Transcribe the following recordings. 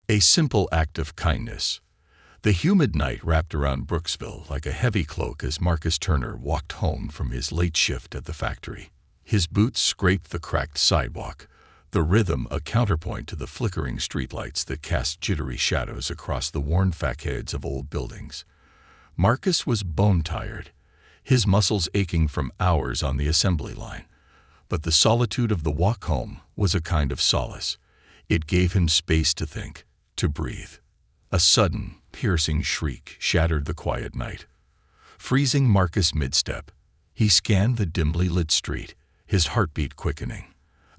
A simple act of kindness. The humid night wrapped around Brooksville like a heavy cloak as Marcus Turner walked home from his late shift at the factory. His boots scraped the cracked sidewalk, the rhythm a counterpoint to the flickering streetlights that cast jittery shadows across the worn facades of old buildings. Marcus was bone-tired, his muscles aching from hours on the assembly line. But the solitude of the walk home was a kind of solace. It gave him space to think, to breathe. A sudden, piercing shriek shattered the quiet night. Freezing Marcus mid-step, he scanned the dimly lit street, his heartbeat quickening.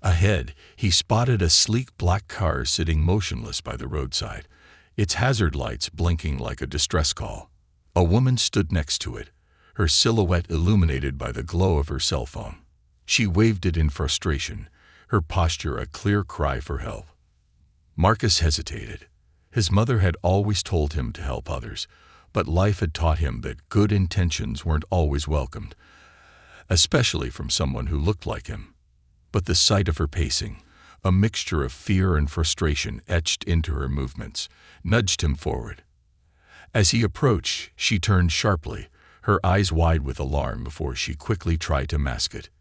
Ahead, he spotted a sleek black car sitting motionless by the roadside, its hazard lights blinking like a distress call. A woman stood next to it, her silhouette illuminated by the glow of her cell phone. She waved it in frustration, her posture a clear cry for help. Marcus hesitated. His mother had always told him to help others, but life had taught him that good intentions weren't always welcomed, especially from someone who looked like him. But the sight of her pacing, a mixture of fear and frustration etched into her movements, nudged him forward. As he approached, she turned sharply, her eyes wide with alarm before she quickly tried to mask it.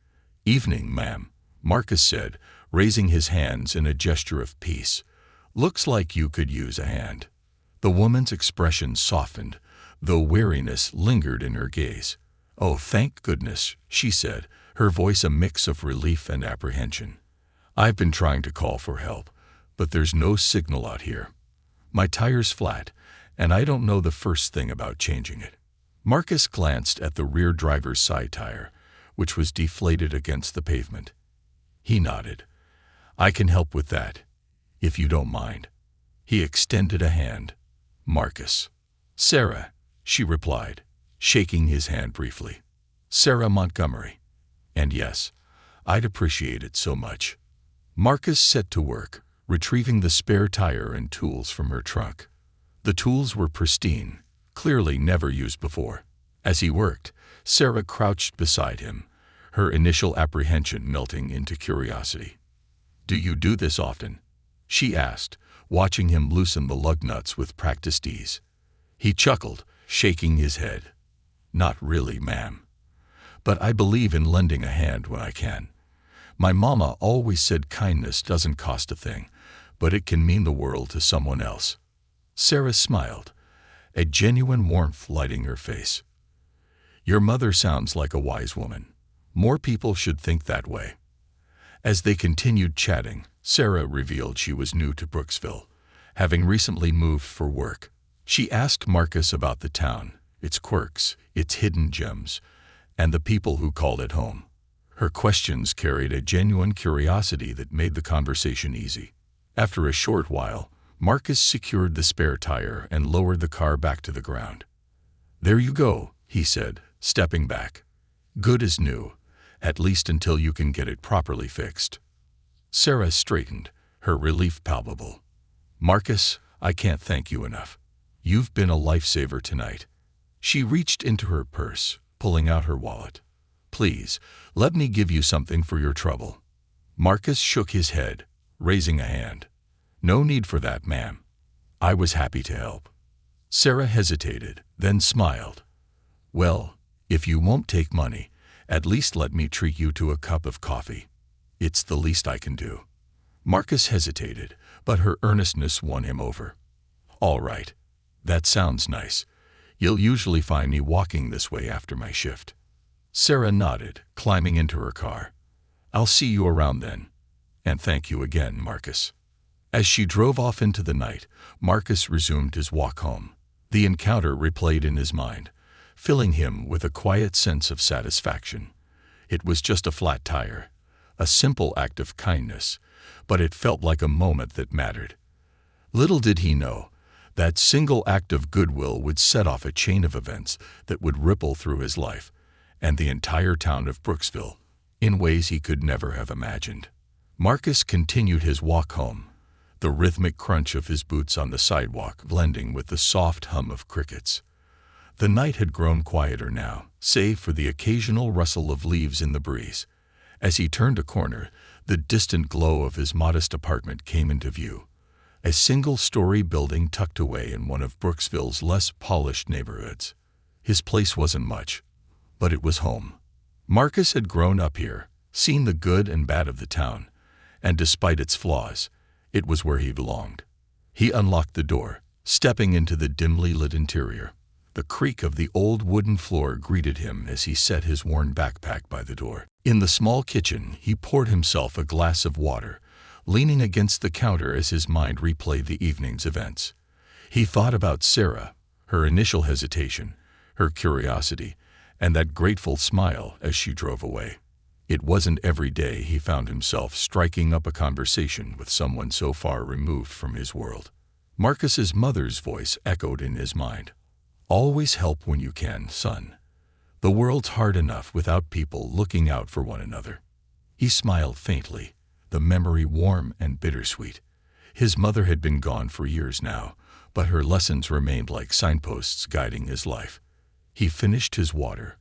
"Evening, ma'am," Marcus said, raising his hands in a gesture of peace. "Looks like you could use a hand." The woman's expression softened, though weariness lingered in her gaze. "Oh, thank goodness," she said, her voice a mix of relief and apprehension. "I've been trying to call for help, but there's no signal out here. My tire's flat, and I don't know the first thing about changing it." Marcus glanced at the rear driver's side tire, which was deflated against the pavement. He nodded. "I can help with that, if you don't mind." He extended a hand. "Marcus." "Sarah," she replied, shaking his hand briefly. "Sarah Montgomery. And yes, I'd appreciate it so much." Marcus set to work, retrieving the spare tire and tools from her trunk. The tools were pristine, clearly never used before. As he worked, Sarah crouched beside him, her initial apprehension melting into curiosity. "Do you do this often?" she asked, watching him loosen the lug nuts with practiced ease. He chuckled, shaking his head. "Not really, ma'am. But I believe in lending a hand when I can. My mama always said kindness doesn't cost a thing, but it can mean the world to someone else." Sarah smiled, a genuine warmth lighting her face. "Your mother sounds like a wise woman. More people should think that way." As they continued chatting, Sarah revealed she was new to Brooksville, having recently moved for work. She asked Marcus about the town, its quirks, its hidden gems, and the people who called it home. Her questions carried a genuine curiosity that made the conversation easy. After a short while, Marcus secured the spare tire and lowered the car back to the ground. "There you go," he said, stepping back. "Good as new, at least until you can get it properly fixed." Sarah straightened, her relief palpable. "Marcus, I can't thank you enough. You've been a lifesaver tonight." She reached into her purse, pulling out her wallet. "Please, let me give you something for your trouble." Marcus shook his head, raising a hand. "No need for that, ma'am. I was happy to help." Sarah hesitated, then smiled. "Well, if you won't take money, at least let me treat you to a cup of coffee. It's the least I can do." Marcus hesitated, but her earnestness won him over. "All right. That sounds nice. You'll usually find me walking this way after my shift." Sarah nodded, climbing into her car. "I'll see you around then. And thank you again, Marcus." As she drove off into the night, Marcus resumed his walk home. The encounter replayed in his mind, filling him with a quiet sense of satisfaction. It was just a flat tire, a simple act of kindness, but it felt like a moment that mattered. Little did he know, that single act of goodwill would set off a chain of events that would ripple through his life and the entire town of Brooksville in ways he could never have imagined. Marcus continued his walk home, the rhythmic crunch of his boots on the sidewalk blending with the soft hum of crickets. The night had grown quieter now, save for the occasional rustle of leaves in the breeze. As he turned a corner, the distant glow of his modest apartment came into view, a single-story building tucked away in one of Brooksville's less polished neighborhoods. His place wasn't much, but it was home. Marcus had grown up here, seen the good and bad of the town, and despite its flaws, it was where he belonged. He unlocked the door, stepping into the dimly lit interior. The creak of the old wooden floor greeted him as he set his worn backpack by the door. In the small kitchen, he poured himself a glass of water, leaning against the counter as his mind replayed the evening's events. He thought about Sarah, her initial hesitation, her curiosity, and that grateful smile as she drove away. It wasn't every day he found himself striking up a conversation with someone so far removed from his world. Marcus's mother's voice echoed in his mind. "Always help when you can, son. The world's hard enough without people looking out for one another." He smiled faintly, the memory warm and bittersweet. His mother had been gone for years now, but her lessons remained like signposts guiding his life. He finished his water,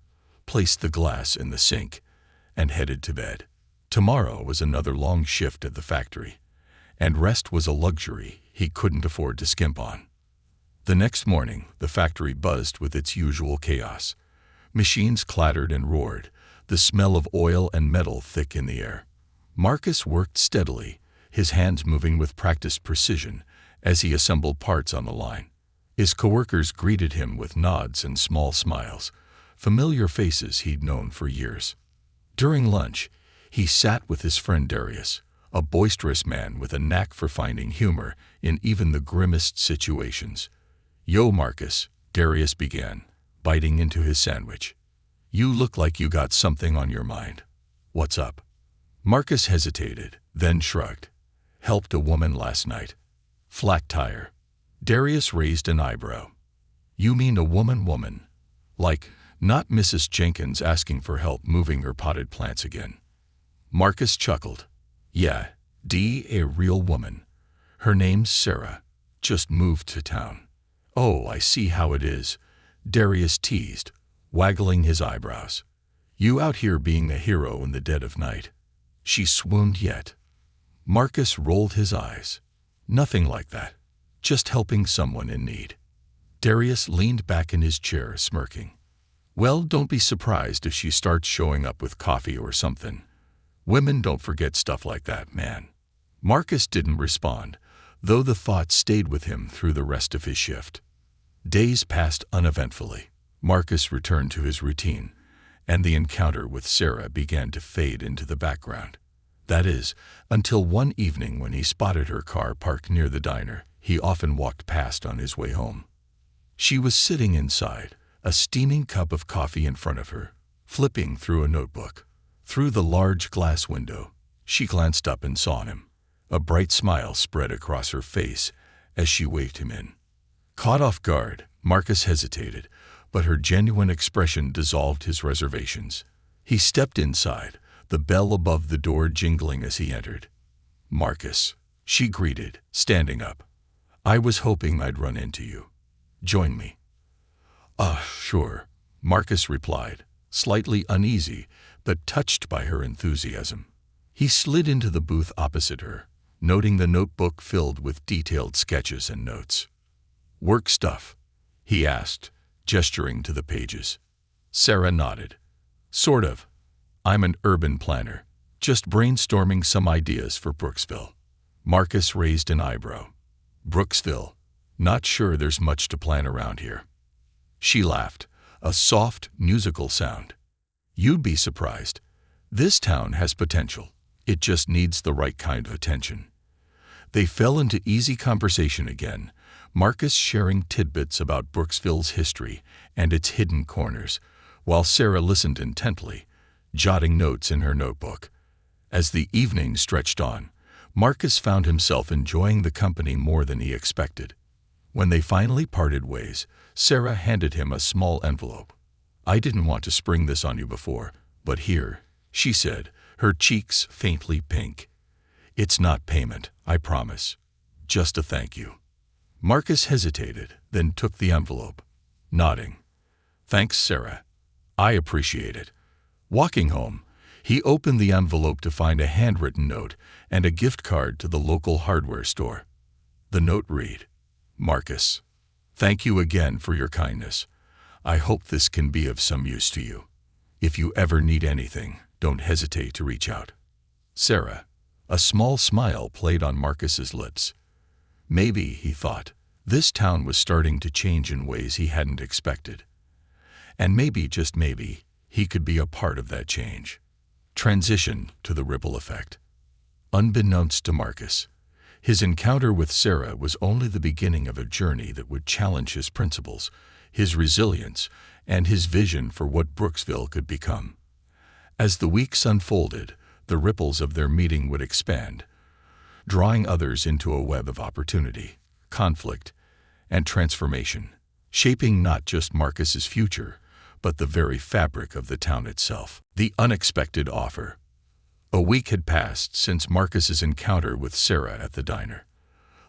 placed the glass in the sink, and headed to bed. Tomorrow was another long shift at the factory, and rest was a luxury he couldn't afford to skimp on. The next morning, the factory buzzed with its usual chaos. Machines clattered and roared, the smell of oil and metal thick in the air. Marcus worked steadily, his hands moving with practiced precision as he assembled parts on the line. His coworkers greeted him with nods and small smiles, familiar faces he'd known for years. During lunch, he sat with his friend Darius, a boisterous man with a knack for finding humor in even the grimmest situations. "Yo, Marcus," Darius began, biting into his sandwich. "You look like you got something on your mind. What's up?" Marcus hesitated, then shrugged. "Helped a woman last night. Flat tire." Darius raised an eyebrow. "You mean a woman? Like, not Mrs. Jenkins asking for help moving her potted plants again?" Marcus chuckled. "Yeah, a real woman. Her name's Sarah. Just moved to town." "Oh, I see how it is," Darius teased, waggling his eyebrows. "You out here being a hero in the dead of night. She swooned yet?" Marcus rolled his eyes. "Nothing like that. Just helping someone in need." Darius leaned back in his chair, smirking. "Well, don't be surprised if she starts showing up with coffee or something. Women don't forget stuff like that, man." Marcus didn't respond, though the thought stayed with him through the rest of his shift. Days passed uneventfully. Marcus returned to his routine, and the encounter with Sarah began to fade into the background. That is, until one evening when he spotted her car parked near the diner he often walked past on his way home. She was sitting inside, a steaming cup of coffee in front of her, flipping through a notebook. Through the large glass window, she glanced up and saw him. A bright smile spread across her face as she waved him in. Caught off guard, Marcus hesitated, but her genuine expression dissolved his reservations. He stepped inside, the bell above the door jingling as he entered. "Marcus," she greeted, standing up. "I was hoping I'd run into you. Join me." Sure," Marcus replied, slightly uneasy, but touched by her enthusiasm. He slid into the booth opposite her, noting the notebook filled with detailed sketches and notes. "Work stuff?" he asked, gesturing to the pages. Sarah nodded. "Sort of. I'm an urban planner, just brainstorming some ideas for Brooksville." Marcus raised an eyebrow. "Brooksville? Not sure there's much to plan around here." She laughed, a soft, musical sound. "You'd be surprised. This town has potential. It just needs the right kind of attention." They fell into easy conversation again, Marcus sharing tidbits about Brooksville's history and its hidden corners, while Sarah listened intently, jotting notes in her notebook. As the evening stretched on, Marcus found himself enjoying the company more than he expected. When they finally parted ways, Sarah handed him a small envelope. "I didn't want to spring this on you before, but here," she said, her cheeks faintly pink. "It's not payment, I promise. Just a thank you." Marcus hesitated, then took the envelope, nodding. "Thanks, Sarah. I appreciate it." Walking home, he opened the envelope to find a handwritten note and a gift card to the local hardware store. The note read, Marcus, thank you again for your kindness. I hope this can be of some use to you. If you ever need anything, don't hesitate to reach out. Sarah. A small smile played on Marcus's lips. Maybe, he thought, this town was starting to change in ways he hadn't expected. And maybe, just maybe, he could be a part of that change. Transition to the ripple effect. Unbeknownst to Marcus, his encounter with Sarah was only the beginning of a journey that would challenge his principles, his resilience, and his vision for what Brooksville could become. As the weeks unfolded, the ripples of their meeting would expand, drawing others into a web of opportunity, conflict, and transformation, shaping not just Marcus's future, but the very fabric of the town itself. The unexpected offer. A week had passed since Marcus's encounter with Sarah at the diner.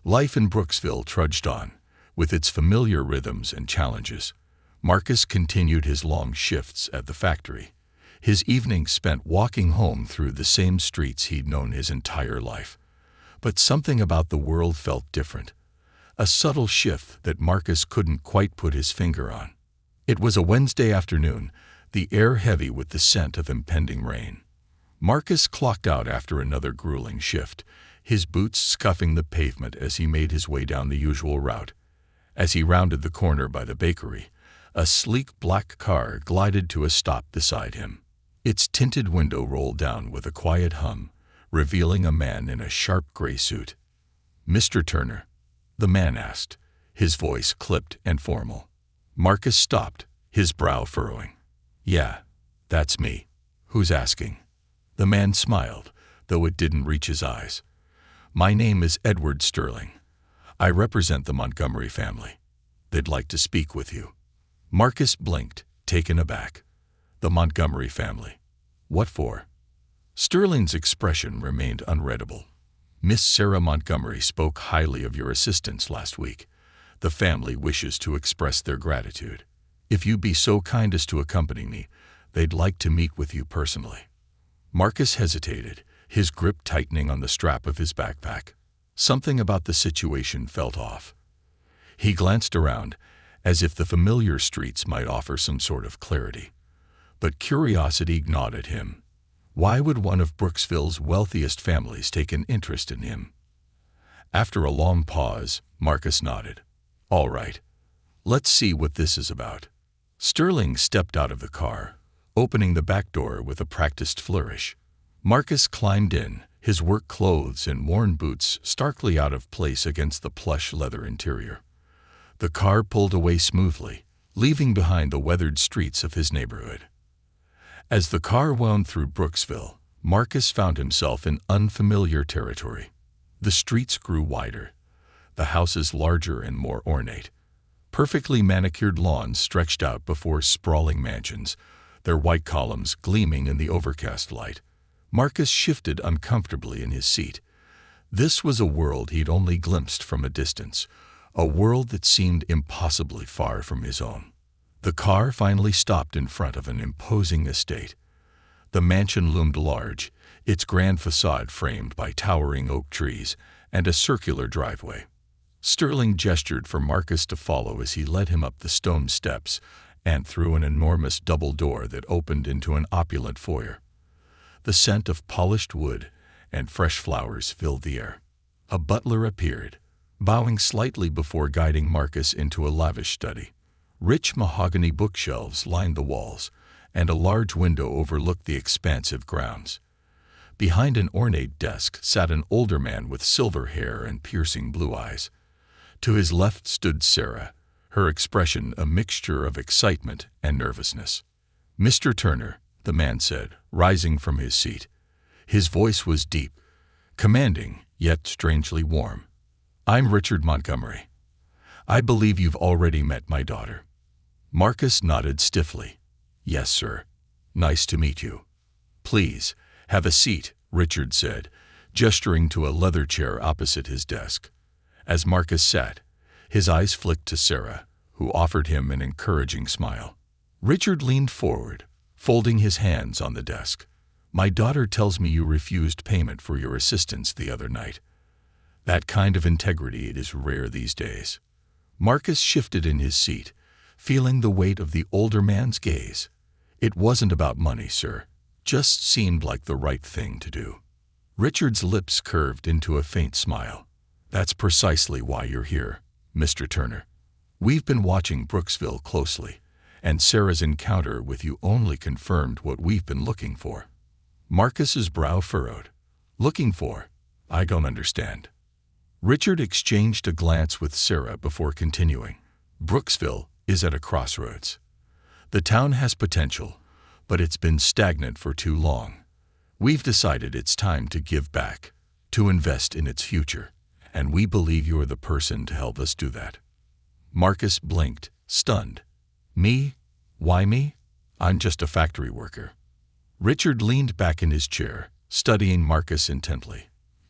Life in Brooksville trudged on, with its familiar rhythms and challenges. Marcus continued his long shifts at the factory, his evenings spent walking home through the same streets he'd known his entire life. But something about the world felt different, a subtle shift that Marcus couldn't quite put his finger on. It was a Wednesday afternoon, the air heavy with the scent of impending rain. Marcus clocked out after another grueling shift, his boots scuffing the pavement as he made his way down the usual route. As he rounded the corner by the bakery, a sleek black car glided to a stop beside him. Its tinted window rolled down with a quiet hum, revealing a man in a sharp gray suit. "Mr. Turner?" the man asked, his voice clipped and formal. Marcus stopped, his brow furrowing. "Yeah, that's me. Who's asking?" The man smiled, though it didn't reach his eyes. "My name is Edward Sterling. I represent the Montgomery family. They'd like to speak with you." Marcus blinked, taken aback. The Montgomery family. What for? Sterling's expression remained unreadable. "Miss Sarah Montgomery spoke highly of your assistance last week. The family wishes to express their gratitude. If you'd be so kind as to accompany me, they'd like to meet with you personally." Marcus hesitated, his grip tightening on the strap of his backpack. Something about the situation felt off. He glanced around, as if the familiar streets might offer some sort of clarity. But curiosity gnawed at him. Why would one of Brooksville's wealthiest families take an interest in him? After a long pause, Marcus nodded. "All right. Let's see what this is about." Sterling stepped out of the car, opening the back door with a practiced flourish. Marcus climbed in, his work clothes and worn boots starkly out of place against the plush leather interior. The car pulled away smoothly, leaving behind the weathered streets of his neighborhood. As the car wound through Brooksville, Marcus found himself in unfamiliar territory. The streets grew wider, the houses larger and more ornate. Perfectly manicured lawns stretched out before sprawling mansions, their white columns gleaming in the overcast light. Marcus shifted uncomfortably in his seat. This was a world he'd only glimpsed from a distance, a world that seemed impossibly far from his own. The car finally stopped in front of an imposing estate. The mansion loomed large, its grand facade framed by towering oak trees and a circular driveway. Sterling gestured for Marcus to follow as he led him up the stone steps and through an enormous double door that opened into an opulent foyer. The scent of polished wood and fresh flowers filled the air. A butler appeared, bowing slightly before guiding Marcus into a lavish study. Rich mahogany bookshelves lined the walls, and a large window overlooked the expansive grounds. Behind an ornate desk sat an older man with silver hair and piercing blue eyes. To his left stood Sarah, her expression a mixture of excitement and nervousness. "Mr. Turner," the man said, rising from his seat. His voice was deep, commanding, yet strangely warm. "I'm Richard Montgomery. I believe you've already met my daughter." Marcus nodded stiffly. "Yes, sir. Nice to meet you." "Please, have a seat," Richard said, gesturing to a leather chair opposite his desk. As Marcus sat, his eyes flicked to Sarah, who offered him an encouraging smile. Richard leaned forward, folding his hands on the desk. "My daughter tells me you refused payment for your assistance the other night." That kind of integrity, it is rare these days. Marcus shifted in his seat, feeling the weight of the older man's gaze. It wasn't about money, sir. Just seemed like the right thing to do. Richard's lips curved into a faint smile. That's precisely why you're here, Mr. Turner. We've been watching Brooksville closely, and Sarah's encounter with you only confirmed what we've been looking for. Marcus's brow furrowed. Looking for? I don't understand. Richard exchanged a glance with Sarah before continuing. Brooksville is at a crossroads. The town has potential, but it's been stagnant for too long. We've decided it's time to give back, to invest in its future, and we believe you're the person to help us do that. Marcus blinked, stunned. Me? Why me? I'm just a factory worker. Richard leaned back in his chair, studying Marcus intently.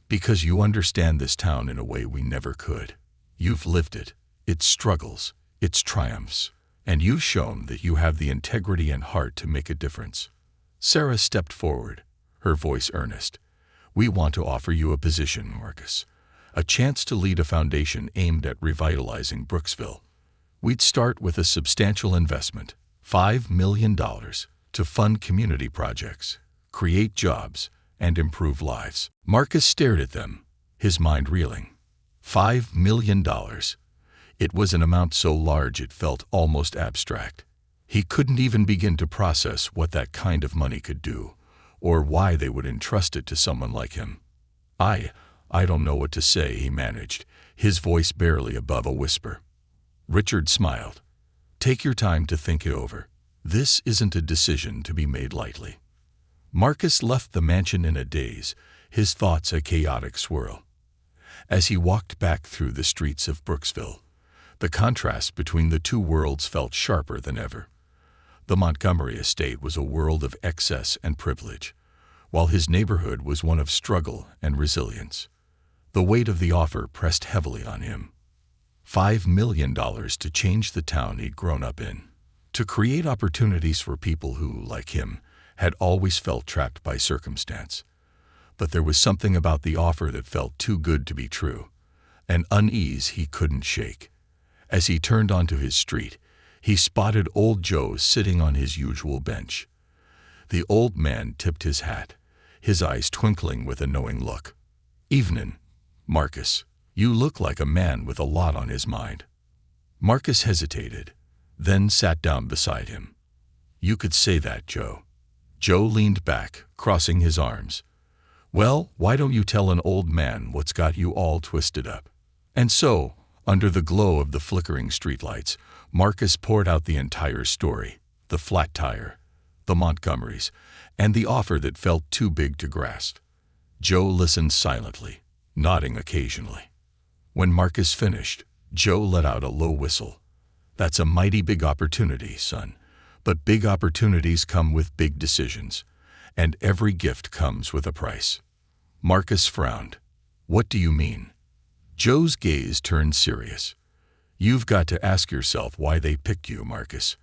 Because you understand this town in a way we never could. You've lived it, its struggles, its triumphs, and you've shown that you have the integrity and heart to make a difference. Sarah stepped forward, her voice earnest. We want to offer you a position, Marcus, a chance to lead a foundation aimed at revitalizing Brooksville. We'd start with a substantial investment, $5 million, to fund community projects, create jobs, and improve lives. Marcus stared at them, his mind reeling. $5 million. It was an amount so large it felt almost abstract. He couldn't even begin to process what that kind of money could do, or why they would entrust it to someone like him. I don't know what to say, he managed, his voice barely above a whisper. Richard smiled. Take your time to think it over. This isn't a decision to be made lightly. Marcus left the mansion in a daze, his thoughts a chaotic swirl. As he walked back through the streets of Brooksville, the contrast between the two worlds felt sharper than ever. The Montgomery estate was a world of excess and privilege, while his neighborhood was one of struggle and resilience. The weight of the offer pressed heavily on him. $5 million to change the town he'd grown up in, to create opportunities for people who, like him, had always felt trapped by circumstance. But there was something about the offer that felt too good to be true, an unease he couldn't shake. As he turned onto his street, he spotted old Joe sitting on his usual bench. The old man tipped his hat, his eyes twinkling with a knowing look. Evenin', Marcus. You look like a man with a lot on his mind. Marcus hesitated, then sat down beside him. You could say that, Joe. Joe leaned back, crossing his arms. Well, why don't you tell an old man what's got you all twisted up? And so, under the glow of the flickering streetlights, Marcus poured out the entire story, the flat tire, the Montgomerys, and the offer that felt too big to grasp. Joe listened silently, nodding occasionally. When Marcus finished, Joe let out a low whistle. That's a mighty big opportunity, son. But big opportunities come with big decisions, and every gift comes with a price. Marcus frowned. What do you mean? Joe's gaze turned serious. You've got to ask yourself why they picked you, Marcus.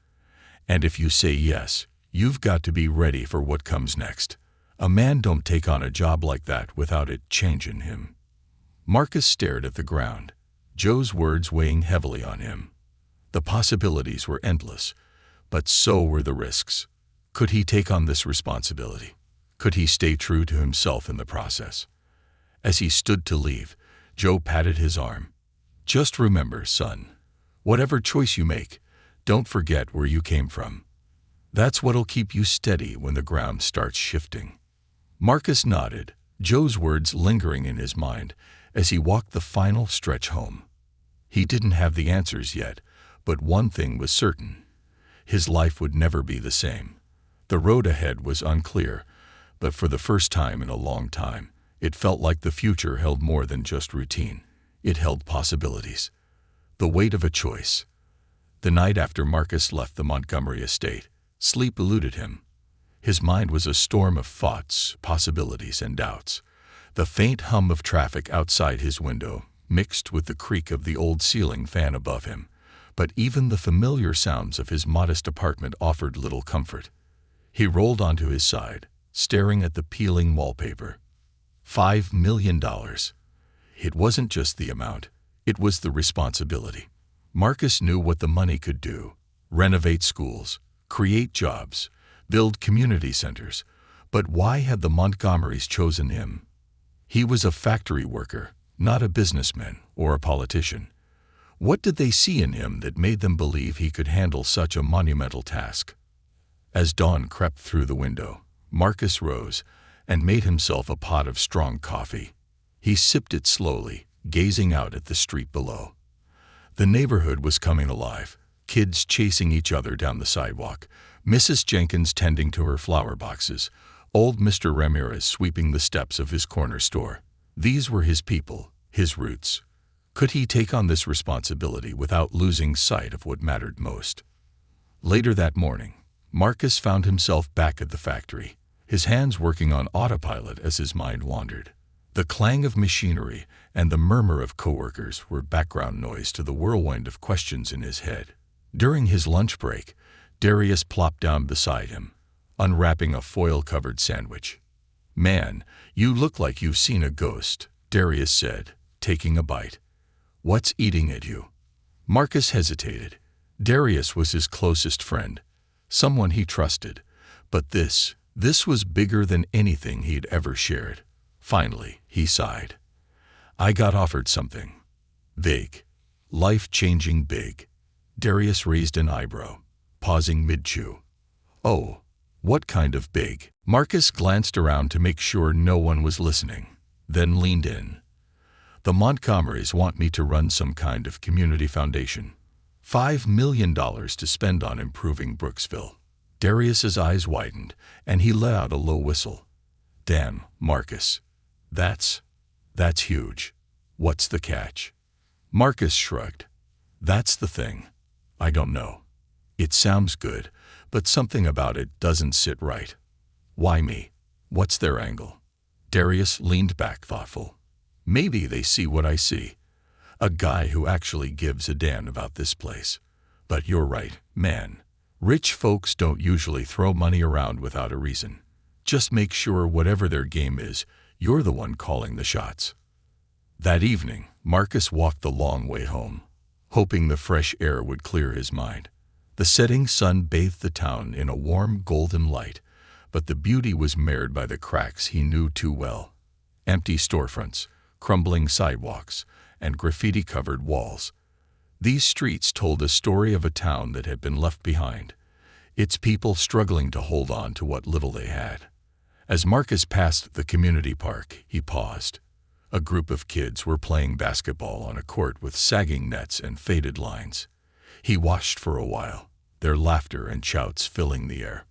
And if you say yes, you've got to be ready for what comes next. A man don't take on a job like that without it changing him. Marcus stared at the ground, Joe's words weighing heavily on him. The possibilities were endless, but so were the risks. Could he take on this responsibility? Could he stay true to himself in the process? As he stood to leave, Joe patted his arm. Just remember, son, whatever choice you make, don't forget where you came from. That's what'll keep you steady when the ground starts shifting. Marcus nodded, Joe's words lingering in his mind as he walked the final stretch home. He didn't have the answers yet, but one thing was certain. His life would never be the same. The road ahead was unclear, but for the first time in a long time, it felt like the future held more than just routine. It held possibilities. The weight of a choice. The night after Marcus left the Montgomery estate, sleep eluded him. His mind was a storm of thoughts, possibilities, and doubts. The faint hum of traffic outside his window mixed with the creak of the old ceiling fan above him. But even the familiar sounds of his modest apartment offered little comfort. He rolled onto his side, staring at the peeling wallpaper. $5 million. it wasn't just the amount, it was the responsibility. Marcus knew what the money could do: renovate schools, create jobs, build community centers. But why had the Montgomerys chosen him? He was a factory worker, not a businessman or a politician. What did they see in him that made them believe he could handle such a monumental task? As dawn crept through the window, Marcus rose and made himself a pot of strong coffee. He sipped it slowly, gazing out at the street below. The neighborhood was coming alive, kids chasing each other down the sidewalk, Mrs. Jenkins tending to her flower boxes, old Mr. Ramirez sweeping the steps of his corner store. These were his people, his roots. Could he take on this responsibility without losing sight of what mattered most? Later that morning, Marcus found himself back at the factory, his hands working on autopilot as his mind wandered. The clang of machinery and the murmur of coworkers were background noise to the whirlwind of questions in his head. During his lunch break, Darius plopped down beside him, unwrapping a foil-covered sandwich. "Man, you look like you've seen a ghost," Darius said, taking a bite. "What's eating at you?" Marcus hesitated. Darius was his closest friend, someone he trusted, but this was bigger than anything he'd ever shared. Finally, he sighed. "I got offered something. Big. Life-changing big." Darius raised an eyebrow, pausing mid-chew. "Oh, what kind of big?" Marcus glanced around to make sure no one was listening, then leaned in. "The Montgomerys want me to run some kind of community foundation. $5 million to spend on improving Brooksville." Darius's eyes widened, and he let out a low whistle. "Damn, Marcus. That's huge. What's the catch?" Marcus shrugged. "That's the thing. I don't know. It sounds good, but something about it doesn't sit right." "Why me? What's their angle?" Darius leaned back, thoughtful. "Maybe they see what I see. A guy who actually gives a damn about this place. But you're right, man. Rich folks don't usually throw money around without a reason. Just make sure whatever their game is, you're the one calling the shots." That evening, Marcus walked the long way home, hoping the fresh air would clear his mind. The setting sun bathed the town in a warm golden light, but the beauty was marred by the cracks he knew too well. Empty storefronts, crumbling sidewalks, and graffiti-covered walls. These streets told a story of a town that had been left behind, its people struggling to hold on to what little they had. As Marcus passed the community park, he paused. A group of kids were playing basketball on a court with sagging nets and faded lines. He watched for a while, their laughter and shouts filling the air.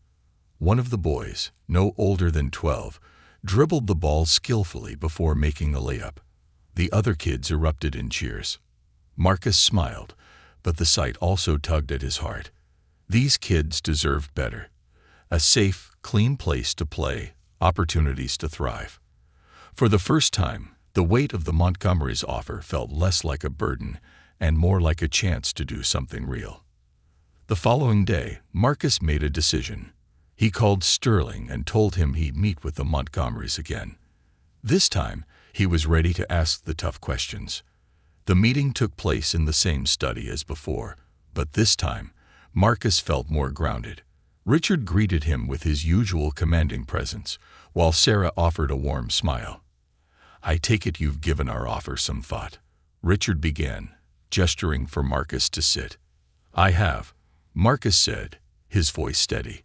One of the boys, no older than 12, dribbled the ball skillfully before making a layup. The other kids erupted in cheers. Marcus smiled, but the sight also tugged at his heart. These kids deserved better. A safe, clean place to play, opportunities to thrive. For the first time, the weight of the Montgomerys' offer felt less like a burden and more like a chance to do something real. The following day, Marcus made a decision. He called Sterling and told him he'd meet with the Montgomerys again. This time, he was ready to ask the tough questions. The meeting took place in the same study as before, but this time, Marcus felt more grounded. Richard greeted him with his usual commanding presence, while Sarah offered a warm smile. "I take it you've given our offer some thought," Richard began, gesturing for Marcus to sit. "I have," Marcus said, his voice steady.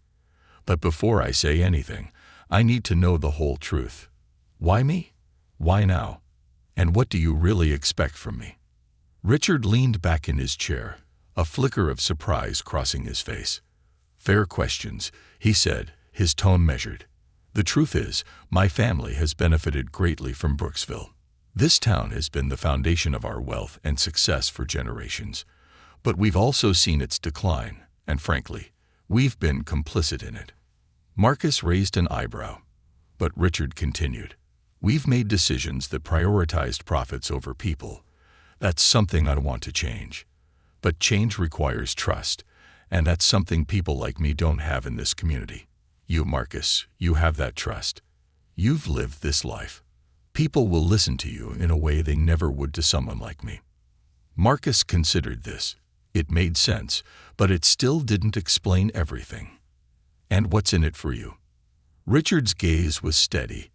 "But before I say anything, I need to know the whole truth. Why me? Why now? And what do you really expect from me?" Richard leaned back in his chair, a flicker of surprise crossing his face. "Fair questions," he said, his tone measured. "The truth is, my family has benefited greatly from Brooksville. This town has been the foundation of our wealth and success for generations. But we've also seen its decline, and frankly, we've been complicit in it." Marcus raised an eyebrow, but Richard continued. "We've made decisions that prioritized profits over people. That's something I want to change. But change requires trust, and that's something people like me don't have in this community. You, Marcus, you have that trust. You've lived this life. People will listen to you in a way they never would to someone like me." Marcus considered this. It made sense, but it still didn't explain everything. "And what's in it for you?" Richard's gaze was steady.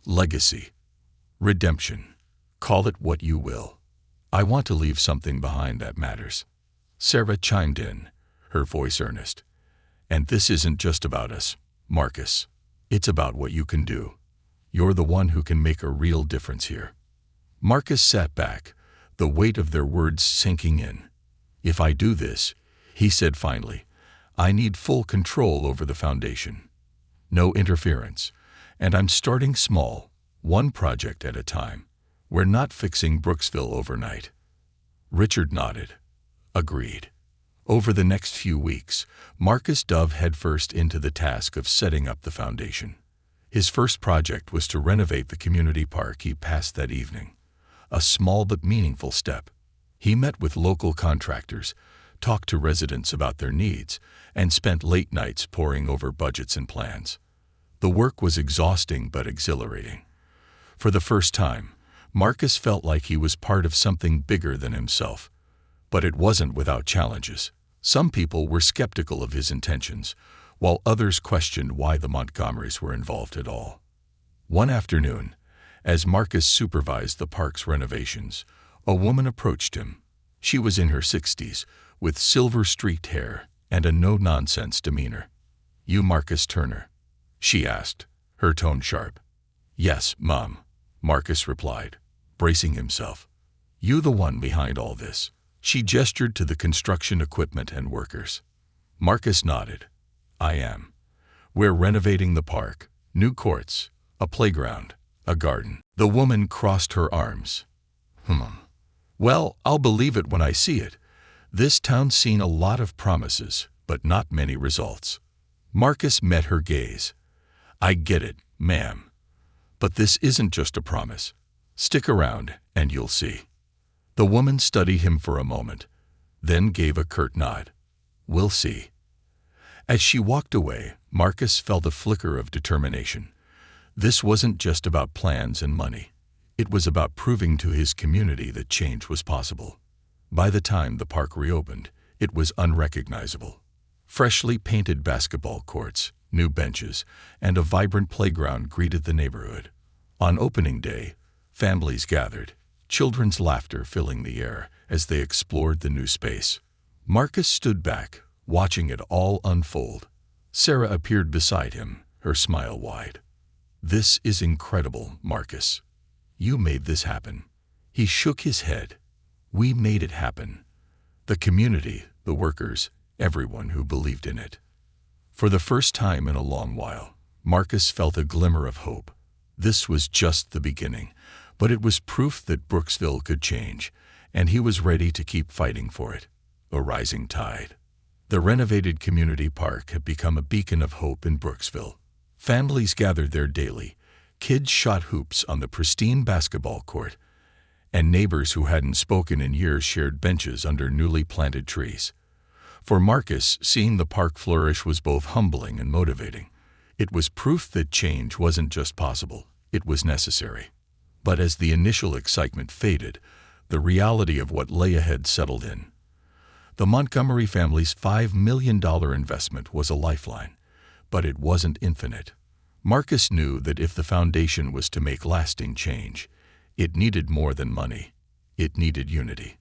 "Legacy. Redemption. Call it what you will. I want to leave something behind that matters." Sarah chimed in, her voice earnest. "And this isn't just about us, Marcus. It's about what you can do. You're the one who can make a real difference here." Marcus sat back, the weight of their words sinking in. "If I do this," he said finally, "I need full control over the foundation. No interference. And I'm starting small, one project at a time. We're not fixing Brooksville overnight." Richard nodded. Agreed. Over the next few weeks, Marcus dove headfirst into the task of setting up the foundation. His first project was to renovate the community park he passed that evening. A small but meaningful step. He met with local contractors, talked to residents about their needs, and spent late nights poring over budgets and plans. The work was exhausting but exhilarating. For the first time, Marcus felt like he was part of something bigger than himself. But it wasn't without challenges. Some people were skeptical of his intentions, while others questioned why the Montgomerys were involved at all. One afternoon, as Marcus supervised the park's renovations, a woman approached him. She was in her 60s, with silver-streaked hair and a no-nonsense demeanor. "You Marcus Turner?" she asked, her tone sharp. "Yes, Mom," Marcus replied, bracing himself. "You the one behind all this?" She gestured to the construction equipment and workers. Marcus nodded. "I am. We're renovating the park, new courts, a playground, a garden." The woman crossed her arms. "Well, I'll believe it when I see it. This town's seen a lot of promises, but not many results." Marcus met her gaze. "I get it, ma'am. But this isn't just a promise. Stick around, and you'll see." The woman studied him for a moment, then gave a curt nod. "We'll see." As she walked away, Marcus felt a flicker of determination. This wasn't just about plans and money. It was about proving to his community that change was possible. By the time the park reopened, it was unrecognizable. Freshly painted basketball courts, new benches, and a vibrant playground greeted the neighborhood. On opening day, families gathered, children's laughter filling the air as they explored the new space. Marcus stood back, watching it all unfold. Sarah appeared beside him, her smile wide. "This is incredible, Marcus. You made this happen." He shook his head. "We made it happen. The community, the workers, everyone who believed in it." For the first time in a long while, Marcus felt a glimmer of hope. This was just the beginning, but it was proof that Brooksville could change, and he was ready to keep fighting for it. A rising tide. The renovated community park had become a beacon of hope in Brooksville. Families gathered there daily, kids shot hoops on the pristine basketball court, and neighbors who hadn't spoken in years shared benches under newly planted trees. For Marcus, seeing the park flourish was both humbling and motivating. It was proof that change wasn't just possible, it was necessary. But as the initial excitement faded, the reality of what lay ahead settled in. The Montgomery family's $5 million investment was a lifeline, but it wasn't infinite. Marcus knew that if the foundation was to make lasting change, it needed more than money. It needed unity.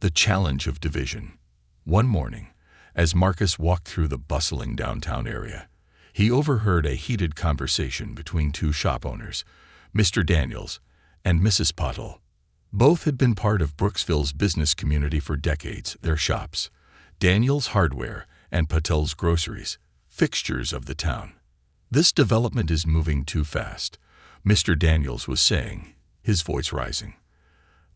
The challenge of division. One morning, as Marcus walked through the bustling downtown area, he overheard a heated conversation between two shop owners, Mr. Daniels and Mrs. Pottle. Both had been part of Brooksville's business community for decades, their shops, Daniels Hardware and Patel's Groceries, fixtures of the town. "This development is moving too fast," Mr. Daniels was saying, his voice rising.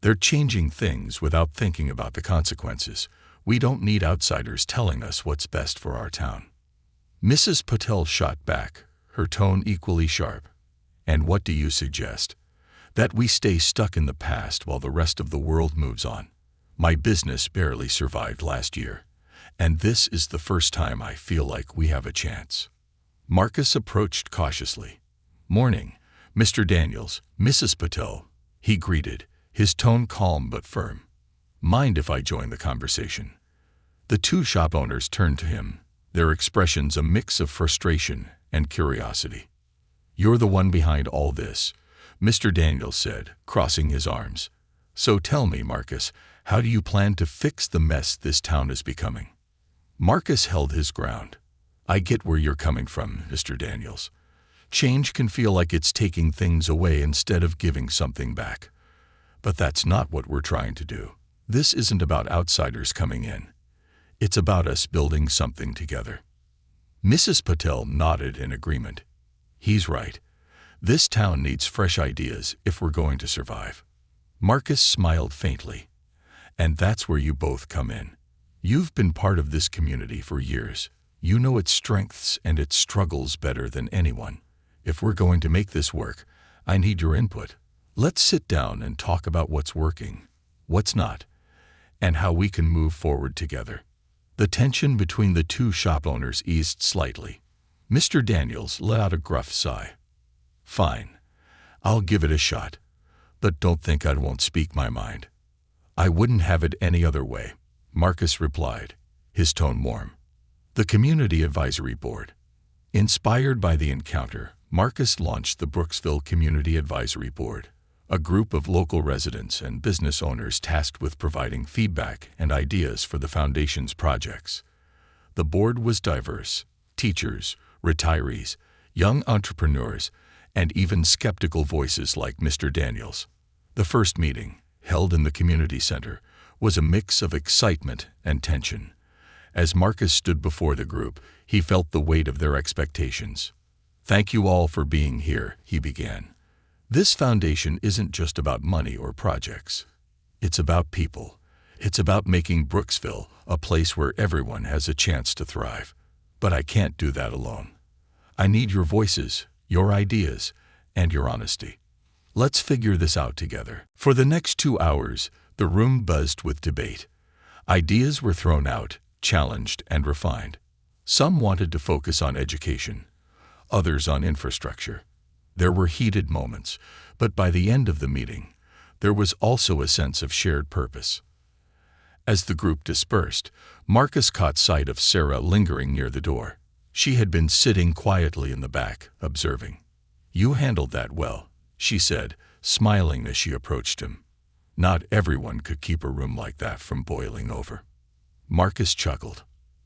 "They're changing things without thinking about the consequences. We don't need outsiders telling us what's best for our town." Mrs. Patel shot back, her tone equally sharp. "And what do you suggest? That we stay stuck in the past while the rest of the world moves on? My business barely survived last year, and this is the first time I feel like we have a chance." Marcus approached cautiously. "Morning, "Mr. Daniels, Mrs. Patel," he greeted, his tone calm but firm. "Mind if I join the conversation?" The two shop owners turned to him, their expressions a mix of frustration and curiosity. "You're the one behind all this," Mr. Daniels said, crossing his arms. "So tell me, Marcus, how do you plan to fix the mess this town is becoming?" Marcus held his ground. "I get where you're coming from, Mr. Daniels. Change can feel like it's taking things away instead of giving something back. But that's not what we're trying to do. This isn't about outsiders coming in. It's about us building something together." Mrs. Patel nodded in agreement. "He's right. This town needs fresh ideas if we're going to survive." Marcus smiled faintly. "And that's where you both come in. You've been part of this community for years. You know its strengths and its struggles better than anyone. If we're going to make this work, I need your input. Let's sit down and talk about what's working, what's not, and how we can move forward together." The tension between the two shop owners eased slightly. Mr. Daniels let out a gruff sigh. "Fine. I'll give it a shot. But don't think I won't speak my mind." "I wouldn't have it any other way," Marcus replied, his tone warm. The Community Advisory Board. Inspired by the encounter, Marcus launched the Brooksville Community Advisory Board, a group of local residents and business owners tasked with providing feedback and ideas for the Foundation's projects. The board was diverse: teachers, retirees, young entrepreneurs, and even skeptical voices like Mr. Daniels. The first meeting, held in the community center, was a mix of excitement and tension. As Marcus stood before the group, he felt the weight of their expectations. "Thank you all for being here," he began. "This foundation isn't just about money or projects. It's about people. It's about making Brooksville a place where everyone has a chance to thrive. But I can't do that alone. I need your voices, your ideas, and your honesty. Let's figure this out together." For the next 2 hours, the room buzzed with debate. Ideas were thrown out, challenged, and refined. Some wanted to focus on education, others on infrastructure. There were heated moments, but by the end of the meeting, there was also a sense of shared purpose. As the group dispersed, Marcus caught sight of Sarah lingering near the door. She had been sitting quietly in the back, observing. "You handled that well," she said, smiling as she approached him. "Not everyone could keep a room like that from boiling over." Marcus chuckled.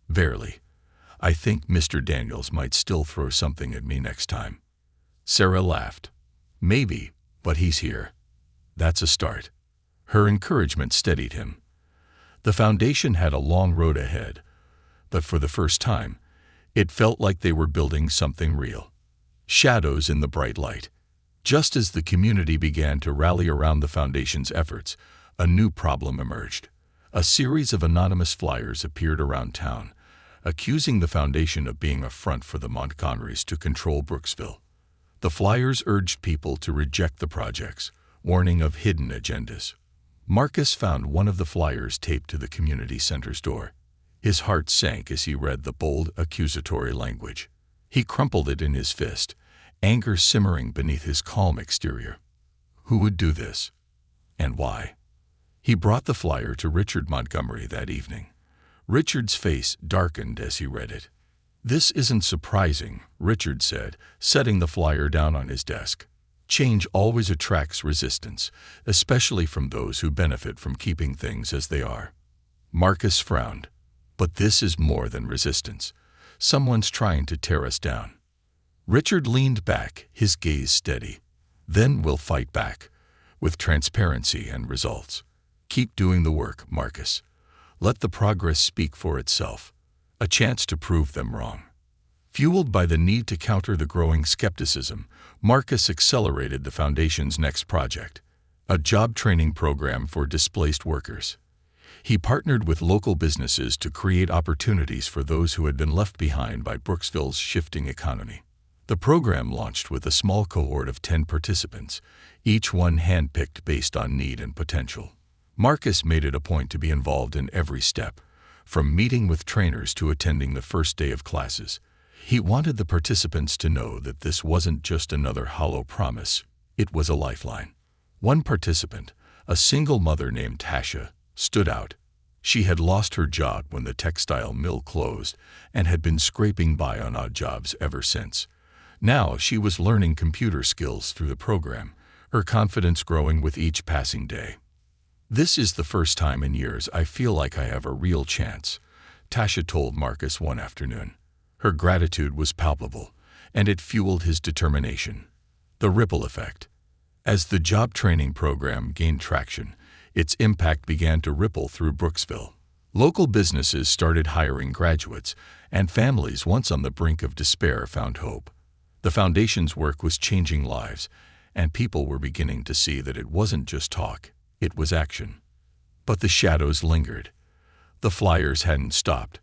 "Barely. I think Mr. Daniels might still throw something at me next time." Sarah laughed. "Maybe, but he's here. That's a start." Her encouragement steadied him. The foundation had a long road ahead, but for the first time, it felt like they were building something real. Shadows in the bright light. Just as the community began to rally around the foundation's efforts, a new problem emerged. A series of anonymous flyers appeared around town, accusing the foundation of being a front for the Montgomerys to control Brooksville. The flyers urged people to reject the projects, warning of hidden agendas. Marcus found one of the flyers taped to the community center's door. His heart sank as he read the bold, accusatory language. He crumpled it in his fist, anger simmering beneath his calm exterior. Who would do this? And why? He brought the flyer to Richard Montgomery that evening. Richard's face darkened as he read it. "This isn't surprising," Richard said, setting the flyer down on his desk. "Change always attracts resistance, especially from those who benefit from keeping things as they are." Marcus frowned. "But this is more than resistance. Someone's trying to tear us down." Richard leaned back, his gaze steady. "Then we'll fight back, with transparency and results. Keep doing the work, Marcus. Let the progress speak for itself. A chance to prove them wrong." Fueled by the need to counter the growing skepticism, Marcus accelerated the Foundation's next project, a job training program for displaced workers. He partnered with local businesses to create opportunities for those who had been left behind by Brooksville's shifting economy. The program launched with a small cohort of 10 participants, each one handpicked based on need and potential. Marcus made it a point to be involved in every step, from meeting with trainers to attending the first day of classes. He wanted the participants to know that this wasn't just another hollow promise, it was a lifeline. One participant, a single mother named Tasha, stood out. She had lost her job when the textile mill closed and had been scraping by on odd jobs ever since. Now she was learning computer skills through the program, her confidence growing with each passing day. "This is the first time in years I feel like I have a real chance," Tasha told Marcus one afternoon. Her gratitude was palpable, and it fueled his determination. The ripple effect. As the job training program gained traction, its impact began to ripple through Brooksville. Local businesses started hiring graduates, and families once on the brink of despair found hope. The foundation's work was changing lives, and people were beginning to see that it wasn't just talk, it was action. But the shadows lingered. The flyers hadn't stopped,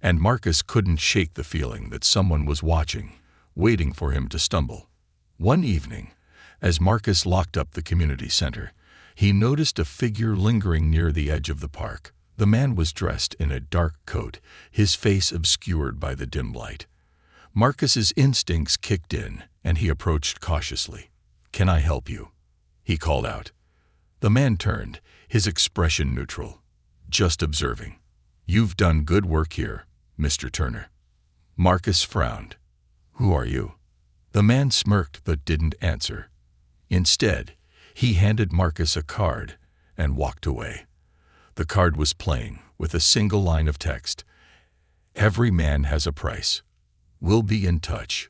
and Marcus couldn't shake the feeling that someone was watching, waiting for him to stumble. One evening, as Marcus locked up the community center, he noticed a figure lingering near the edge of the park. The man was dressed in a dark coat, his face obscured by the dim light. Marcus's instincts kicked in, and he approached cautiously. "Can I help you?" he called out. The man turned, his expression neutral. "Just observing. You've done good work here, Mr. Turner." Marcus frowned. "Who are you?" The man smirked but didn't answer. Instead, he handed Marcus a card and walked away. The card was plain, with a single line of text. "Every man has a price. We'll be in touch."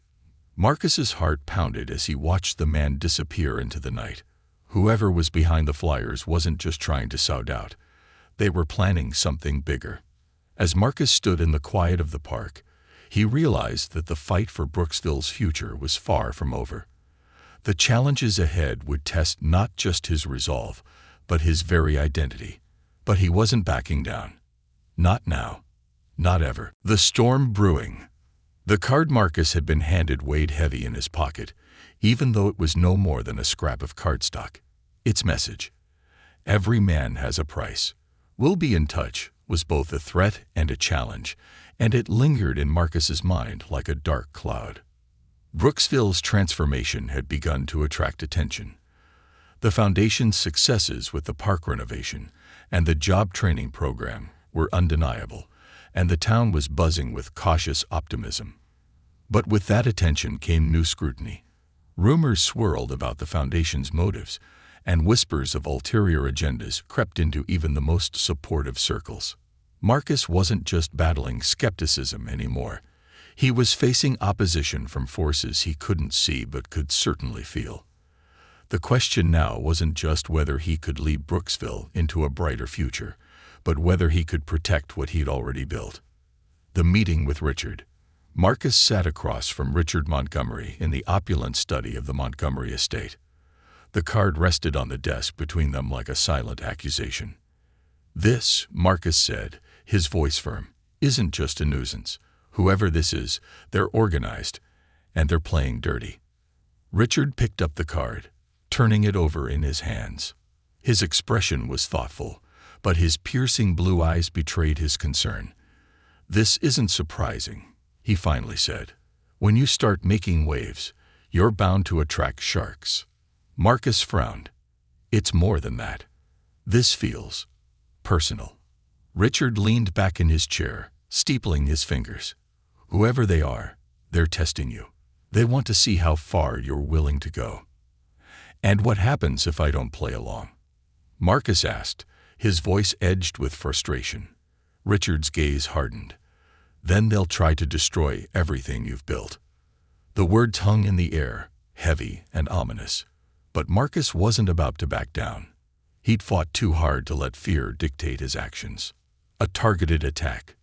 Marcus's heart pounded as he watched the man disappear into the night. Whoever was behind the flyers wasn't just trying to sound out. They were planning something bigger. As Marcus stood in the quiet of the park, he realized that the fight for Brooksville's future was far from over. The challenges ahead would test not just his resolve, but his very identity. But he wasn't backing down. Not now. Not ever. The storm brewing. The card Marcus had been handed weighed heavy in his pocket, even though it was no more than a scrap of cardstock. Its message, "Every man has a price. We'll be in touch," was both a threat and a challenge, and it lingered in Marcus's mind like a dark cloud. Brooksville's transformation had begun to attract attention. The foundation's successes with the park renovation and the job training program were undeniable, and the town was buzzing with cautious optimism. But with that attention came new scrutiny. Rumors swirled about the foundation's motives, and whispers of ulterior agendas crept into even the most supportive circles. Marcus wasn't just battling skepticism anymore. He was facing opposition from forces he couldn't see but could certainly feel. The question now wasn't just whether he could lead Brooksville into a brighter future, but whether he could protect what he'd already built. The meeting with Richard. Marcus sat across from Richard Montgomery in the opulent study of the Montgomery estate. The card rested on the desk between them like a silent accusation. "This," Marcus said, his voice firm, "isn't just a nuisance. Whoever this is, they're organized, and they're playing dirty." Richard picked up the card, turning it over in his hands. His expression was thoughtful, but his piercing blue eyes betrayed his concern. "This isn't surprising," he finally said. "When you start making waves, you're bound to attract sharks." Marcus frowned. "It's more than that. This feels personal." Richard leaned back in his chair, steepling his fingers. "Whoever they are, they're testing you. They want to see how far you're willing to go." "And what happens if I don't play along?" Marcus asked, his voice edged with frustration. Richard's gaze hardened. "Then they'll try to destroy everything you've built." The words hung in the air, heavy and ominous. But Marcus wasn't about to back down. He'd fought too hard to let fear dictate his actions. A targeted attack.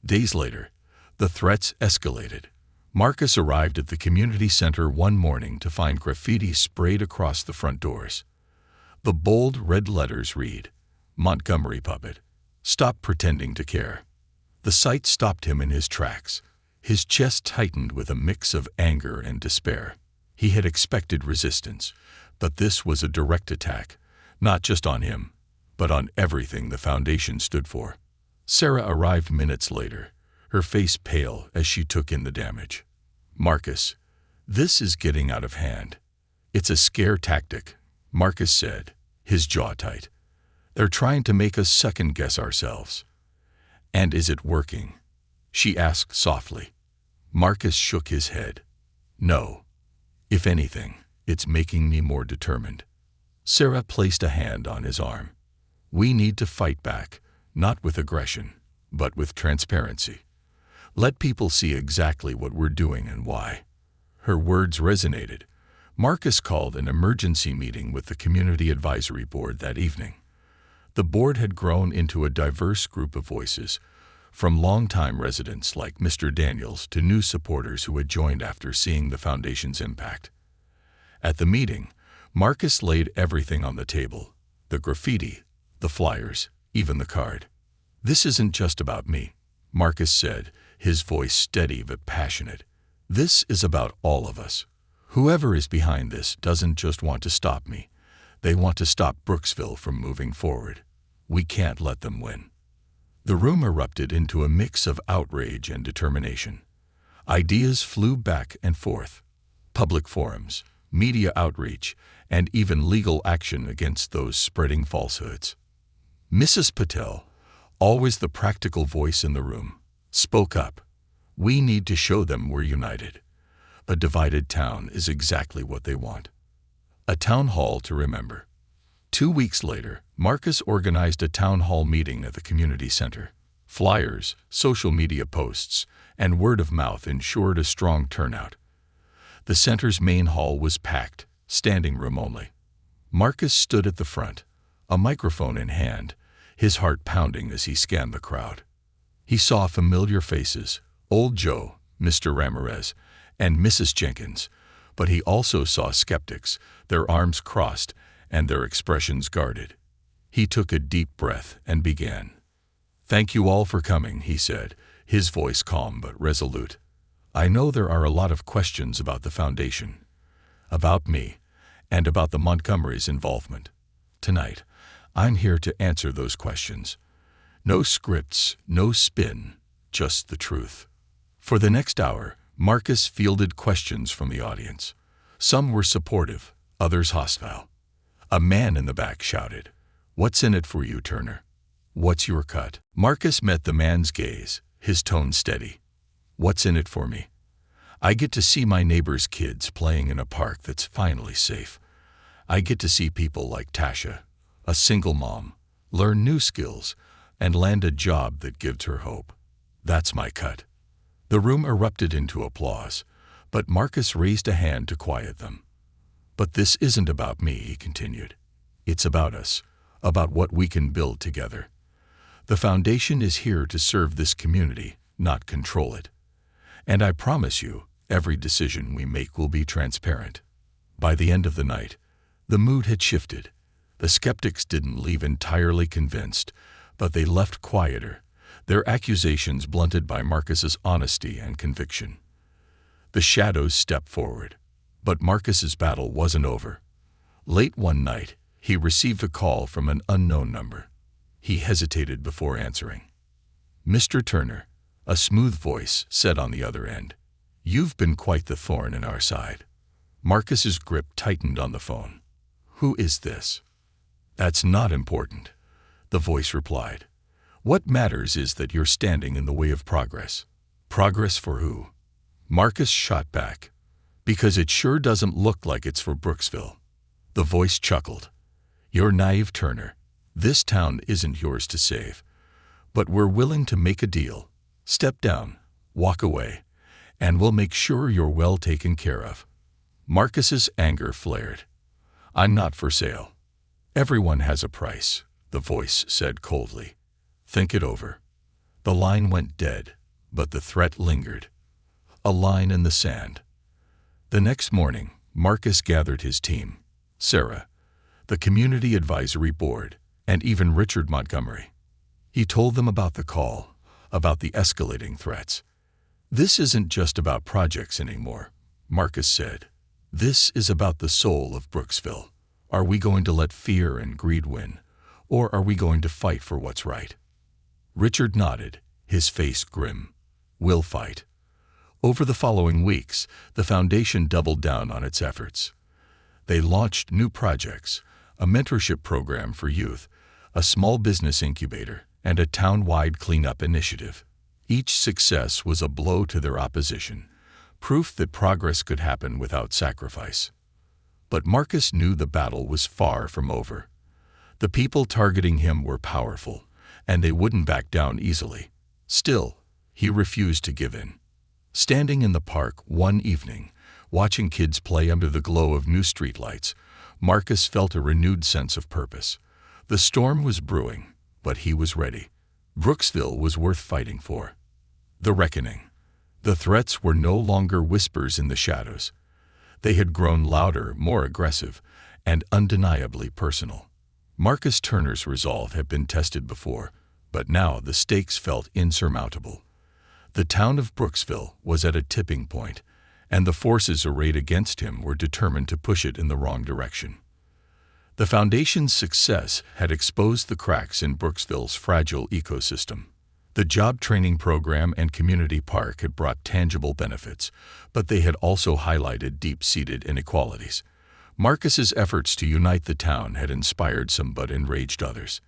Days later, the threats escalated. Marcus arrived at the community center one morning to find graffiti sprayed across the front doors. The bold red letters read, "Montgomery Puppet. Stop pretending to care." The sight stopped him in his tracks. His chest tightened with a mix of anger and despair. He had expected resistance, but this was a direct attack, not just on him, but on everything the foundation stood for. Sarah arrived minutes later, her face pale as she took in the damage. "Marcus, this is getting out of hand." "It's a scare tactic," Marcus said, his jaw tight. "They're trying to make us second-guess ourselves." "And is it working?" she asked softly. Marcus shook his head. "No. If anything, it's making me more determined." Sarah placed a hand on his arm. "We need to fight back, not with aggression, but with transparency. Let people see exactly what we're doing and why." Her words resonated. Marcus called an emergency meeting with the Community Advisory Board that evening. The board had grown into a diverse group of voices, from longtime residents like Mr. Daniels to new supporters who had joined after seeing the foundation's impact. At the meeting, Marcus laid everything on the table: the graffiti, the flyers, even the card. "This isn't just about me," Marcus said, his voice steady but passionate. "This is about all of us. Whoever is behind this doesn't just want to stop me. They want to stop Brooksville from moving forward. We can't let them win." The room erupted into a mix of outrage and determination. Ideas flew back and forth. Public forums, media outreach, and even legal action against those spreading falsehoods. Mrs. Patel, always the practical voice in the room, spoke up. "We need to show them we're united. A divided town is exactly what they want." A town hall to remember. 2 weeks later, Marcus organized a town hall meeting at the community center. Flyers, social media posts, and word of mouth ensured a strong turnout. The center's main hall was packed, standing room only. Marcus stood at the front, a microphone in hand, his heart pounding as he scanned the crowd. He saw familiar faces: Old Joe, Mr. Ramirez, and Mrs. Jenkins, but he also saw skeptics, their arms crossed and their expressions guarded. He took a deep breath and began. "Thank you all for coming," he said, his voice calm but resolute. "I know there are a lot of questions about the foundation, about me, and about the Montgomerys' involvement. Tonight, I'm here to answer those questions. No scripts, no spin, just the truth." For the next hour, Marcus fielded questions from the audience. Some were supportive, others hostile. A man in the back shouted, "What's in it for you, Turner? What's your cut?" Marcus met the man's gaze, his tone steady. "What's in it for me? I get to see my neighbor's kids playing in a park that's finally safe. I get to see people like Tasha, a single mom, learn new skills and land a job that gives her hope. That's my cut." The room erupted into applause, but Marcus raised a hand to quiet them. "But this isn't about me," he continued. "It's about us, about what we can build together. The foundation is here to serve this community, not control it. And I promise you, every decision we make will be transparent." By the end of the night, the mood had shifted. The skeptics didn't leave entirely convinced, but they left quieter, their accusations blunted by Marcus's honesty and conviction. The shadows stepped forward, but Marcus's battle wasn't over. Late one night, he received a call from an unknown number. He hesitated before answering. "Mr. Turner," a smooth voice said on the other end, "you've been quite the thorn in our side." Marcus's grip tightened on the phone. "Who is this?" "That's not important," the voice replied. "What matters is that you're standing in the way of progress." "Progress for who?" Marcus shot back. "Because it sure doesn't look like it's for Brooksville." The voice chuckled. "You're naive, Turner. This town isn't yours to save. But we're willing to make a deal. Step down, walk away, and we'll make sure you're well taken care of." Marcus's anger flared. "I'm not for sale." "Everyone has a price," the voice said coldly. "Think it over." The line went dead, but the threat lingered. A line in the sand. The next morning, Marcus gathered his team: Sarah, the Community Advisory Board, and even Richard Montgomery. He told them about the call, about the escalating threats. "This isn't just about projects anymore," Marcus said. "This is about the soul of Brooksville. Are we going to let fear and greed win, or are we going to fight for what's right?" Richard nodded, his face grim. We'll fight. Over the following weeks, the foundation doubled down on its efforts. They launched new projects, a mentorship program for youth, a small business incubator, and a town-wide cleanup initiative. Each success was a blow to their opposition, proof that progress could happen without sacrifice. But Marcus knew the battle was far from over. The people targeting him were powerful, and they wouldn't back down easily. Still, he refused to give in. Standing in the park one evening, watching kids play under the glow of new streetlights, Marcus felt a renewed sense of purpose. The storm was brewing, but he was ready. Brooksville was worth fighting for. The reckoning. The threats were no longer whispers in the shadows. They had grown louder, more aggressive, and undeniably personal. Marcus Turner's resolve had been tested before, but now the stakes felt insurmountable. The town of Brooksville was at a tipping point, and the forces arrayed against him were determined to push it in the wrong direction. The foundation's success had exposed the cracks in Brooksville's fragile ecosystem. The job training program and community park had brought tangible benefits, but they had also highlighted deep-seated inequalities. Marcus's efforts to unite the town had inspired some but enraged others.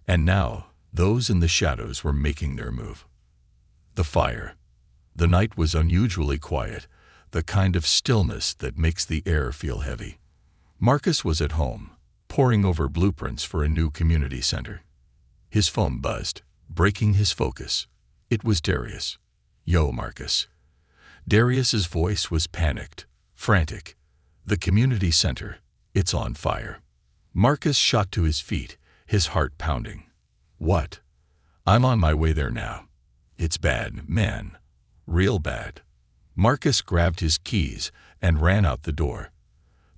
And now, those in the shadows were making their move. The fire. The night was unusually quiet, the kind of stillness that makes the air feel heavy. Marcus was at home, poring over blueprints for a new community center. His phone buzzed, breaking his focus. It was Darius. "Yo, Marcus." Darius's voice was panicked, frantic. "The community center, it's on fire." Marcus shot to his feet, his heart pounding. "What?" "I'm on my way there now. It's bad, man. Real bad." Marcus grabbed his keys and ran out the door.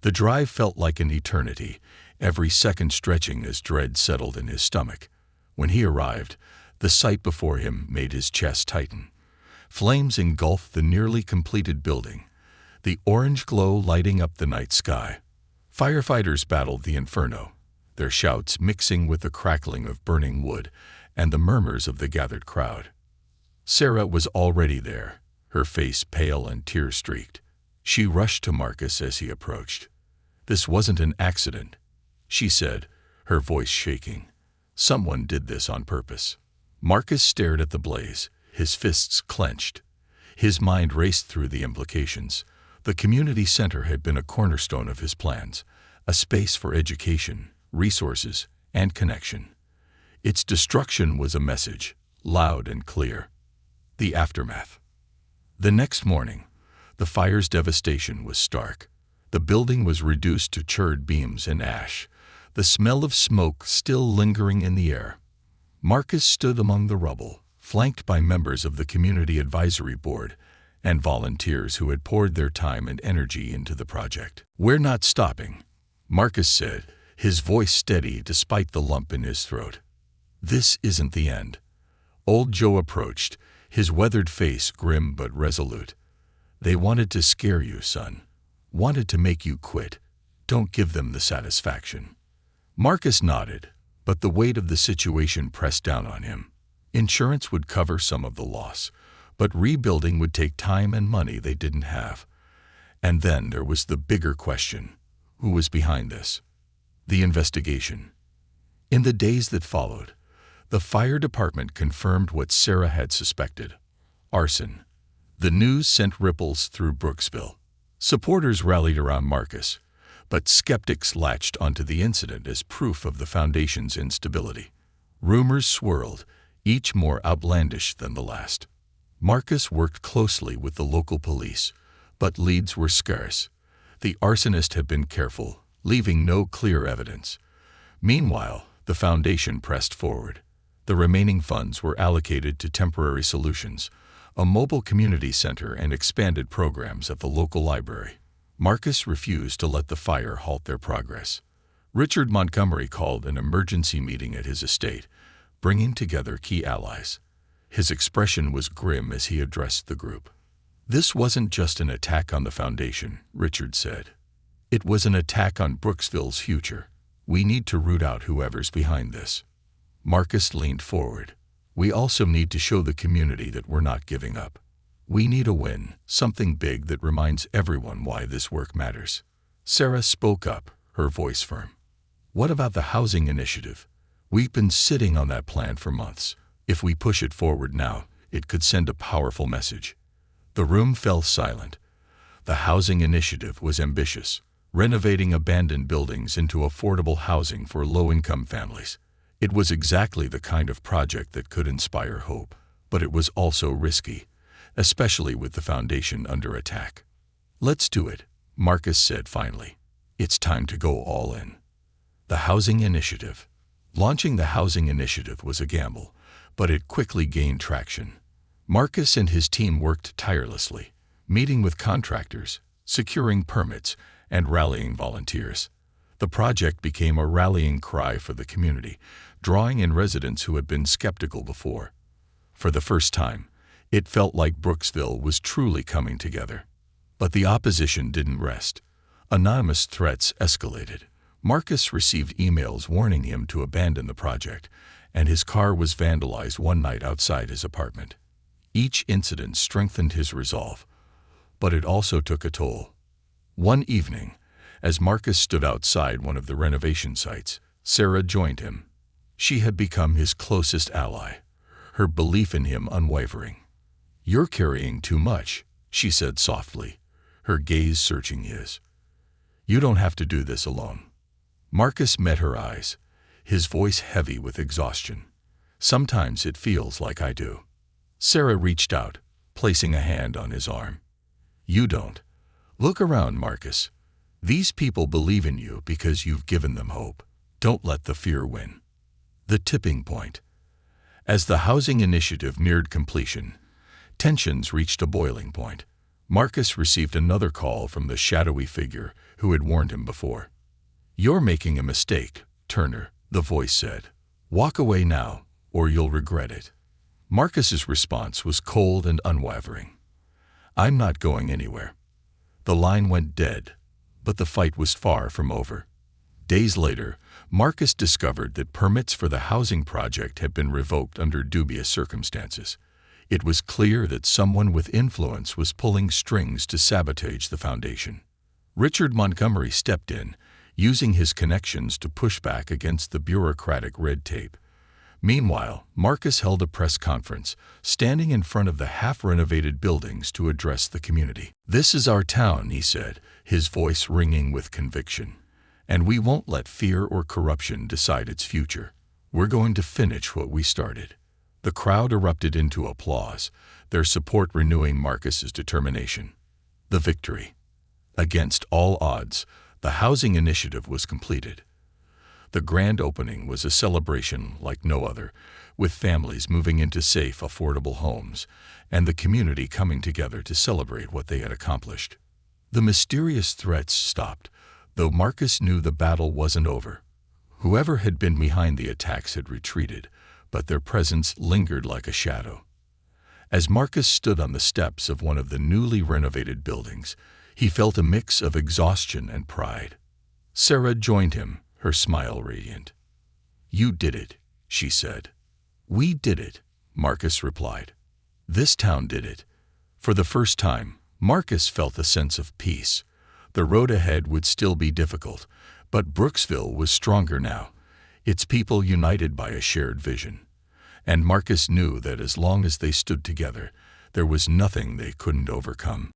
The drive felt like an eternity, every second stretching as dread settled in his stomach. When he arrived, the sight before him made his chest tighten. Flames engulfed the nearly completed building, the orange glow lighting up the night sky. Firefighters battled the inferno, their shouts mixing with the crackling of burning wood and the murmurs of the gathered crowd. Sarah was already there, her face pale and tear-streaked. She rushed to Marcus as he approached. "This wasn't an accident," she said, her voice shaking. "Someone did this on purpose." Marcus stared at the blaze, his fists clenched. His mind raced through the implications. The community center had been a cornerstone of his plans, a space for education, resources, and connection. Its destruction was a message, loud and clear. The aftermath. The next morning, the fire's devastation was stark. The building was reduced to charred beams and ash, the smell of smoke still lingering in the air. Marcus stood among the rubble, flanked by members of the Community Advisory Board and volunteers who had poured their time and energy into the project. "We're not stopping," Marcus said, his voice steady despite the lump in his throat. "This isn't the end." Old Joe approached, his weathered face grim but resolute. "They wanted to scare you, son. Wanted to make you quit. Don't give them the satisfaction." Marcus nodded, but the weight of the situation pressed down on him. Insurance would cover some of the loss, but rebuilding would take time and money they didn't have. And then there was the bigger question: who was behind this? The investigation. In the days that followed, the fire department confirmed what Sarah had suspected: arson. The news sent ripples through Brooksville. Supporters rallied around Marcus, but skeptics latched onto the incident as proof of the foundation's instability. Rumors swirled, each more outlandish than the last. Marcus worked closely with the local police, but leads were scarce. The arsonist had been careful, leaving no clear evidence. Meanwhile, the foundation pressed forward. The remaining funds were allocated to temporary solutions, a mobile community center, and expanded programs at the local library. Marcus refused to let the fire halt their progress. Richard Montgomery called an emergency meeting at his estate, bringing together key allies. His expression was grim as he addressed the group. "This wasn't just an attack on the foundation," Richard said. "It was an attack on Brooksville's future. We need to root out whoever's behind this." Marcus leaned forward. We also need to show the community that we're not giving up. We need a win, something big that reminds everyone why this work matters. Sarah spoke up, her voice firm. What about the housing initiative? We've been sitting on that plan for months. If we push it forward now, it could send a powerful message. The room fell silent. The housing initiative was ambitious, renovating abandoned buildings into affordable housing for low-income families. It was exactly the kind of project that could inspire hope, but it was also risky, especially with the foundation under attack. Let's do it, Marcus said finally. It's time to go all in. The housing initiative. Launching the housing initiative was a gamble, but it quickly gained traction. Marcus and his team worked tirelessly, meeting with contractors, securing permits, and rallying volunteers. The project became a rallying cry for the community, drawing in residents who had been skeptical before. For the first time, it felt like Brooksville was truly coming together. But the opposition didn't rest. Anonymous threats escalated. Marcus received emails warning him to abandon the project, and his car was vandalized one night outside his apartment. Each incident strengthened his resolve, but it also took a toll. One evening, as Marcus stood outside one of the renovation sites, Sarah joined him. She had become his closest ally, her belief in him unwavering. "You're carrying too much," she said softly, her gaze searching his. "You don't have to do this alone." Marcus met her eyes, his voice heavy with exhaustion. "Sometimes it feels like I do." Sarah reached out, placing a hand on his arm. "You don't. Look around, Marcus. These people believe in you because you've given them hope. Don't let the fear win." The tipping point. As the housing initiative neared completion, tensions reached a boiling point. Marcus received another call from the shadowy figure who had warned him before. "You're making a mistake, Turner," the voice said. "Walk away now, or you'll regret it." Marcus's response was cold and unwavering. "I'm not going anywhere." The line went dead, but the fight was far from over. Days later, Marcus discovered that permits for the housing project had been revoked under dubious circumstances. It was clear that someone with influence was pulling strings to sabotage the foundation. Richard Montgomery stepped in, using his connections to push back against the bureaucratic red tape. Meanwhile, Marcus held a press conference, standing in front of the half-renovated buildings to address the community. "This is our town," he said, his voice ringing with conviction. "And we won't let fear or corruption decide its future. We're going to finish what we started." The crowd erupted into applause, their support renewing Marcus's determination. The victory. Against all odds, the housing initiative was completed. The grand opening was a celebration like no other, with families moving into safe, affordable homes, and the community coming together to celebrate what they had accomplished. The mysterious threats stopped, though Marcus knew the battle wasn't over. Whoever had been behind the attacks had retreated, but their presence lingered like a shadow. As Marcus stood on the steps of one of the newly renovated buildings, he felt a mix of exhaustion and pride. Sarah joined him, her smile radiant. "You did it," she said. "We did it," Marcus replied. "This town did it." For the first time, Marcus felt a sense of peace. The road ahead would still be difficult, but Brooksville was stronger now, its people united by a shared vision. And Marcus knew that as long as they stood together, there was nothing they couldn't overcome.